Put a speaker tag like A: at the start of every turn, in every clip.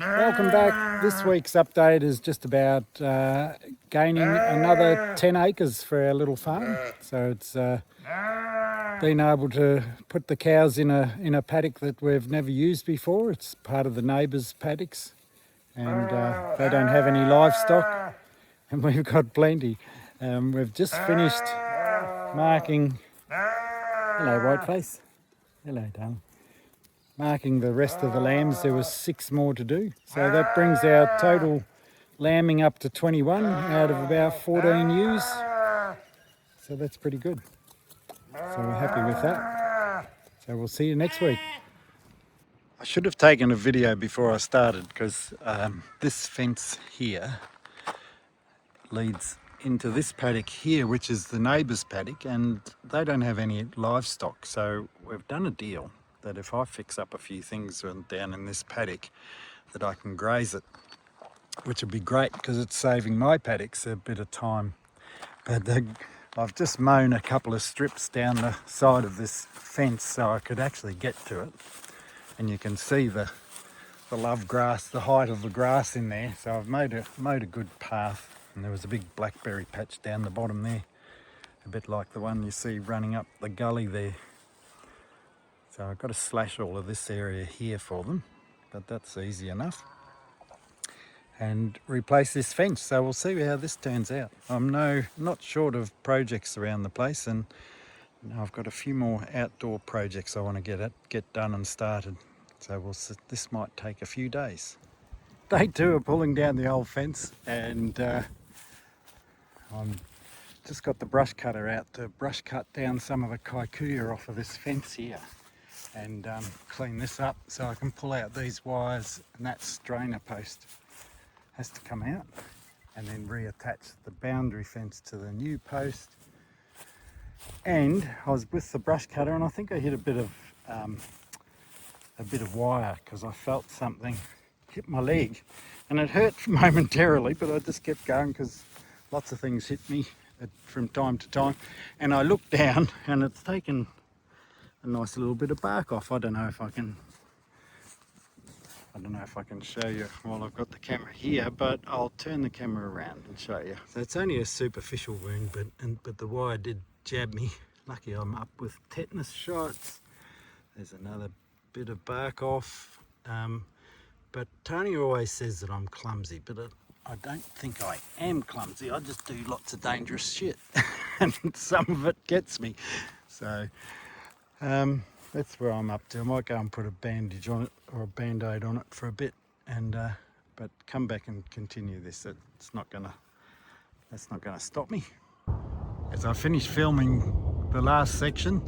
A: Welcome back. This week's update is just about gaining another 10 acres for our little farm. So it's been able to put the cows in a paddock that we've never used before. It's part of the neighbours' paddocks, and they don't have any livestock, and we've got plenty. We've just finished marking. Hello, Whiteface. Hello, darling. Marking the rest of the lambs. There was 6 more to do, so that brings our total lambing up to 21 out of about 14 ewes, so that's pretty good. So we're happy with that. So we'll see you next week. I should have taken a video before I started, because this fence here leads into this paddock here, which is the neighbour's paddock, and they don't have any livestock. So we've done a deal that if I fix up a few things down in this paddock, that I can graze it, which would be great because it's saving my paddocks a bit of time. But I've just mown a couple of strips down the side of this fence so I could actually get to it, and you can see the love grass, the height of the grass in there. So I've made a good path, and there was a big blackberry patch down the bottom there, a bit like the one you see running up the gully there. So I've got to slash all of this area here for them, but that's easy enough. And replace this fence, so we'll see how this turns out. I'm not short of projects around the place, and I've got a few more outdoor projects I want to get done and started. So this might take a few days. Day 2 of pulling down the old fence, and I'm just got the brush cutter out to brush cut down some of the kikuyu off of this fence here, and clean this up so I can pull out these wires, and that strainer post has to come out, and then reattach the boundary fence to the new post. And I was with the brush cutter, and I think I hit a bit of wire, because I felt something hit my leg, and it hurt momentarily, but I just kept going because lots of things hit me from time to time. And I looked down, and it's taken a nice little bit of bark off. I don't know if I can show you while I've got the camera here, but I'll turn the camera around and show you. So it's only a superficial wound, but the wire did jab me. Lucky I'm up with tetanus shots. There's another bit of bark off. But Tony always says that I'm clumsy, but I don't think I am clumsy. I just do lots of dangerous shit, and some of it gets me. So that's where I'm up to. I might go and put a bandage on it, or a band-aid on it for a bit, and but come back and continue this. That's not gonna stop me. As I finished filming the last section,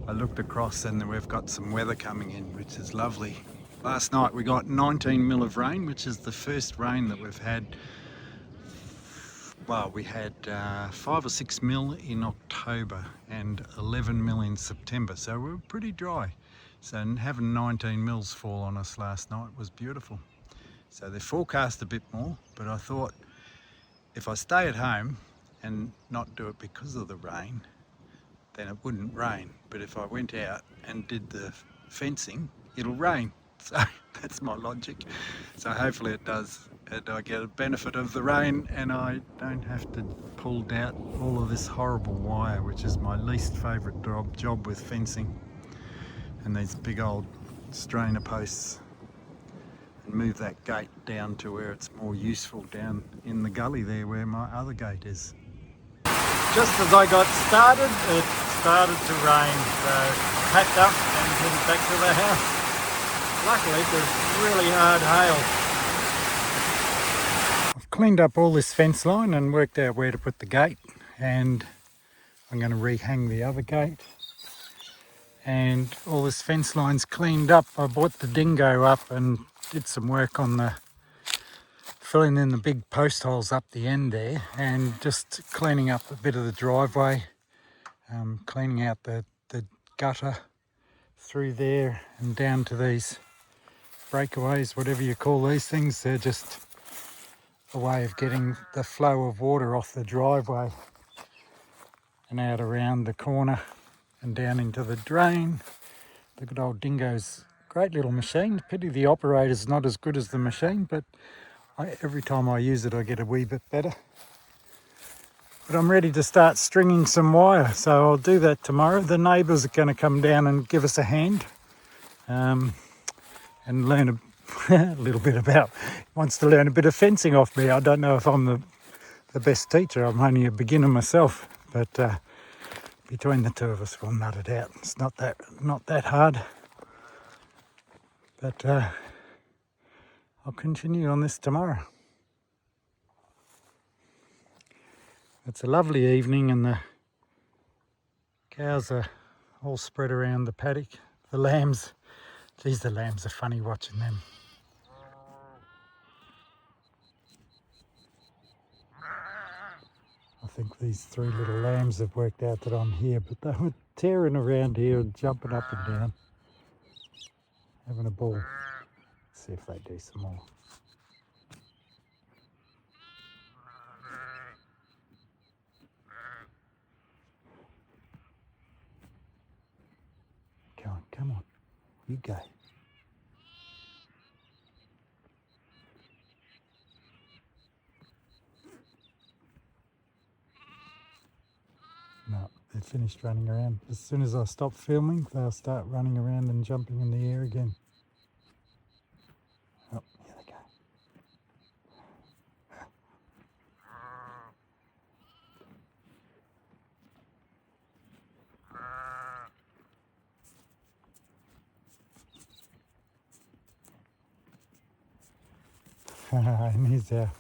A: I looked across, and we've got some weather coming in, which is lovely. Last night we got 19 mil of rain, which is the first rain that we've had. Well, we had 5 or 6 mil in October and 11 mil in September, so we were pretty dry. So having 19 mils fall on us last night was beautiful. So they forecast a bit more, but I thought if I stay at home and not do it because of the rain, then it wouldn't rain. But if I went out and did the fencing, it'll rain. So that's my logic. So hopefully it does, and I get a benefit of the rain, and I don't have to pull out all of this horrible wire, which is my least favourite job with fencing, and these big old strainer posts, and move that gate down to where it's more useful down in the gully there where my other gate is. Just as I got started, it started to rain, so I packed up and headed back to the house. Luckily, there's really hard hail. I've cleaned up all this fence line and worked out where to put the gate, and I'm going to rehang the other gate. And all this fence line's cleaned up. I brought the dingo up and did some work on filling in the big post holes up the end there, and just cleaning up a bit of the driveway, cleaning out the gutter through there and down to these breakaways, whatever you call these things. They're just a way of getting the flow of water off the driveway and out around the corner and down into the drain. The good old dingo's Great little machine. Pity the operator's not as good as the machine, but every time I use it I get a wee bit better. But I'm ready to start stringing some wire, so I'll do that tomorrow. The neighbours are going to come down and give us a hand and learn a little bit about, wants to learn a bit of fencing off me. I don't know if I'm the best teacher. I'm only a beginner myself, but between the two of us we'll nut it out. It's not that hard, but I'll continue on this tomorrow. It's a lovely evening and the cows are all spread around the paddock. The lambs, geez, the lambs are funny watching them. I think these three little lambs have worked out that I'm here, but they were tearing around here and jumping up and down, having a ball. Let's see if they do some more. Come on, you go. No, they're finished running around. As soon as I stop filming, they'll start running around and jumping in the air again. Oh, here they go. And here's our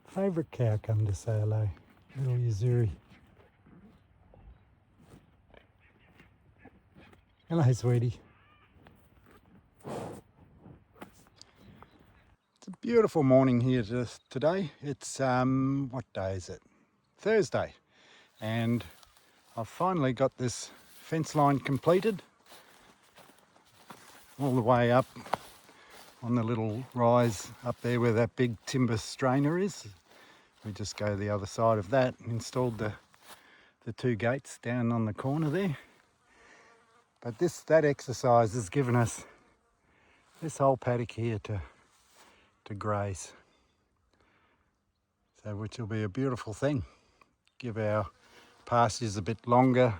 A: favourite cow come to say hello, little Yuzuri. Hello, sweetie. It's a beautiful morning here today. It's, what day is it? Thursday. And I've finally got this fence line completed all the way up on the little rise up there where that big timber strainer is. We just go the other side of that and installed the two gates down on the corner there. But that exercise has given us this whole paddock here to graze. So which will be a beautiful thing. Give our pastures a bit longer.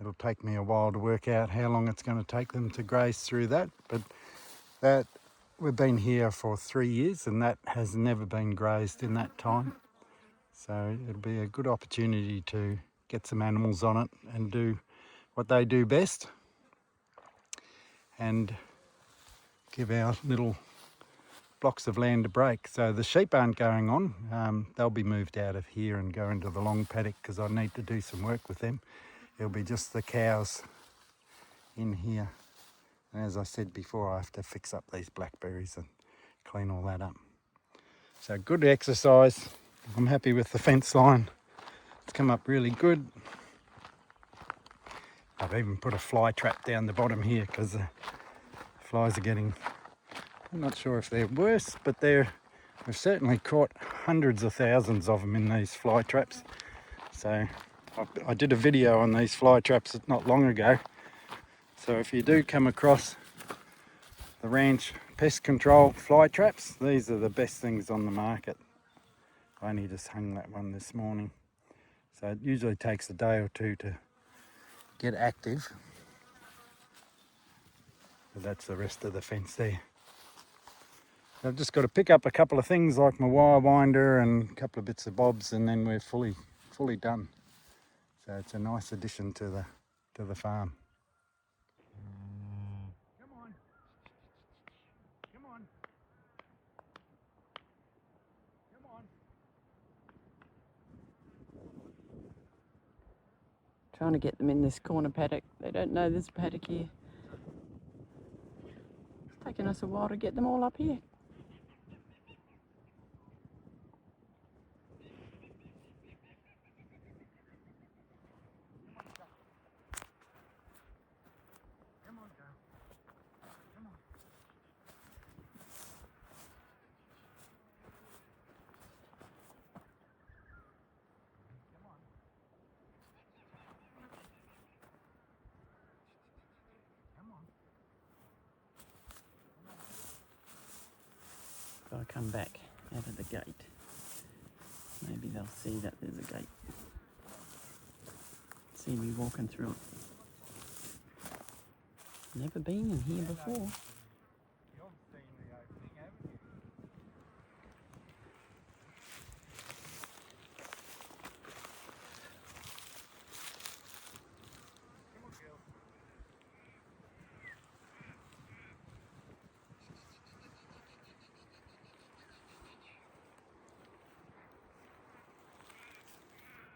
A: It'll take me a while to work out how long it's going to take them to graze through that, but that we've been here for 3 years and that has never been grazed in that time. So it'll be a good opportunity to get some animals on it and do what they do best and give our little blocks of land a break. So the sheep aren't going on. They'll be moved out of here and go into the long paddock because I need to do some work with them. It'll be just the cows in here. And as I said before, I have to fix up these blackberries and clean all that up. So good exercise. I'm happy with the fence line. It's come up really good. I've even put a fly trap down the bottom here because the flies are getting, I'm not sure if they're worse, but we've certainly caught hundreds of thousands of them in these fly traps. So I did a video on these fly traps not long ago. So if you do come across the ranch pest control fly traps, these are the best things on the market. I only just hung that one this morning. So it usually takes a day or two to get active. But that's the rest of the fence there. I've just got to pick up a couple of things like my wire winder and a couple of bits of bobs and then we're fully done. So it's a nice addition to the farm. Come on. Come on. Come on.
B: Trying to get them in this corner paddock. They don't know there's a paddock here. It's taken us a while to get them all up here. If I come back out of the gate, maybe they'll see that there's a gate. See me walking through it. Never been in here before.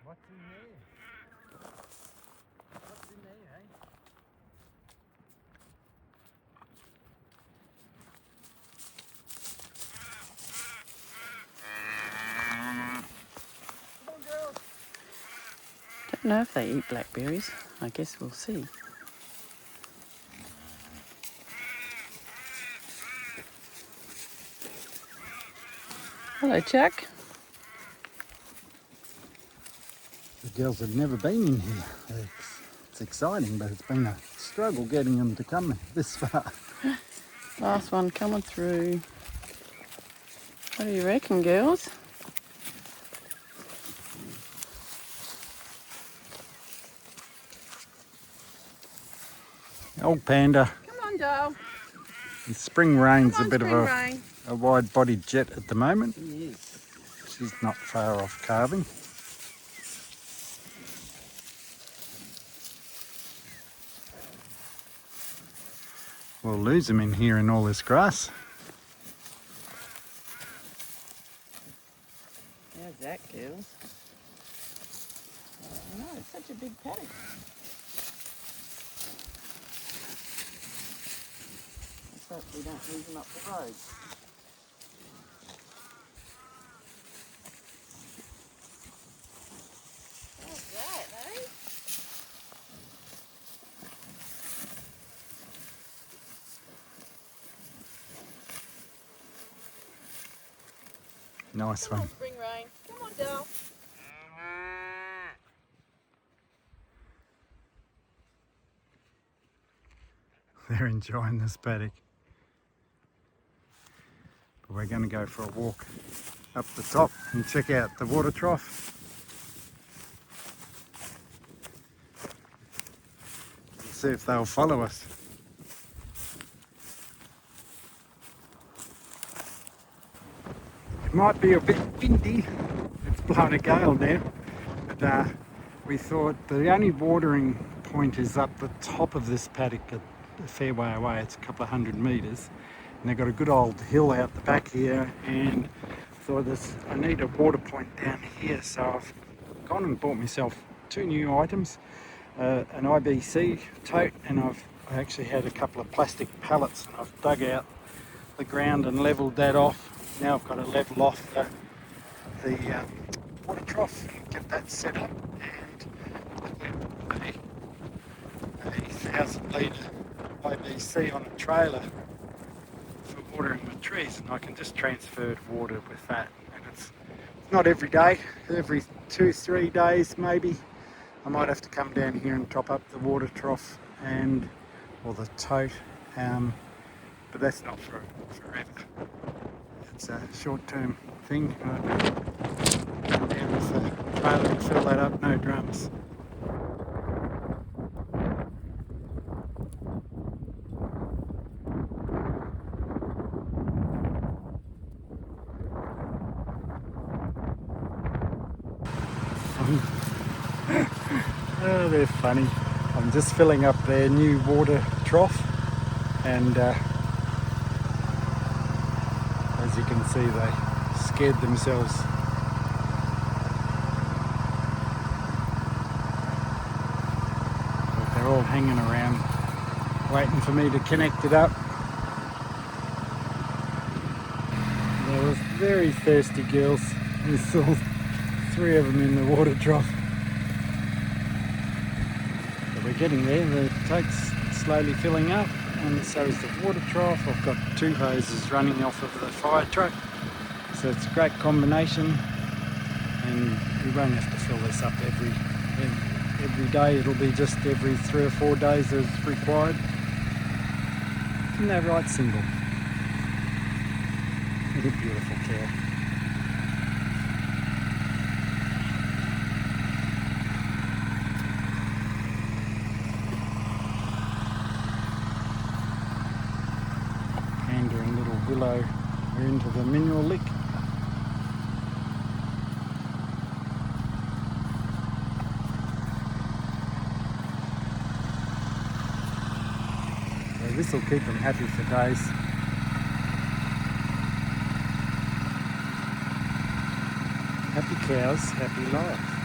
A: What's in there? What's in there, eh? Come on, girls.
B: Don't know if they eat blackberries. I guess we'll see. Hello, Chuck.
A: The girls have never been in here. It's exciting, but it's been a struggle getting them to come this far.
B: Last one coming through. What do you reckon, girls?
A: Old Panda.
B: Come on, doll.
A: The spring rain's a bit of
B: Rain.
A: a wide-bodied jet at the moment.
B: He is.
A: She's not far off calving. We'll lose them in here in all this grass.
B: How's that, girls? I know, it's such a big paddock. Let's hope we don't lose them up the road. How's that, eh?
A: Nice
B: Come
A: one.
B: on, spring rain. Come on, doll.
A: They're enjoying this paddock. But we're going to go for a walk up the top and check out the water trough. See if they'll follow us. It might be a bit windy. It's blowing a gale now. But we thought the only watering point is up the top of this paddock at a fair way away. It's a couple of 100 metres. And they've got a good old hill out the back here. And thought I need a water point down here. So I've gone and bought myself 2 new items. An IBC tote, and I actually had a couple of plastic pallets, and I've dug out the ground and levelled that off. Now I've got to level off the water trough, get that set up, and a 1,000 litre IBC on a trailer for watering my trees, and I can just transfer water with that. And it's not every day, every 2-3 days maybe. I might have to come down here and top up the water trough or the tote, but that's not forever. It's a short-term thing. Come down with the trailer and fill that up, no drums. Oh, they're funny. I'm just filling up their new water trough, and as you can see, they scared themselves. But they're all hanging around waiting for me to connect it up. They were very thirsty girls. We saw 3 of them in the water trough. We're getting there. The tote's slowly filling up, and so is the water trough. I've got 2 hoses running off of the fire truck, so it's a great combination, and we won't have to fill this up every day. It'll be just every 3 or 4 days as required. Isn't that right, Single? What a beautiful cow. Gander and little Willow are into the mineral lick. So this will keep them happy for days. Happy cows, happy life.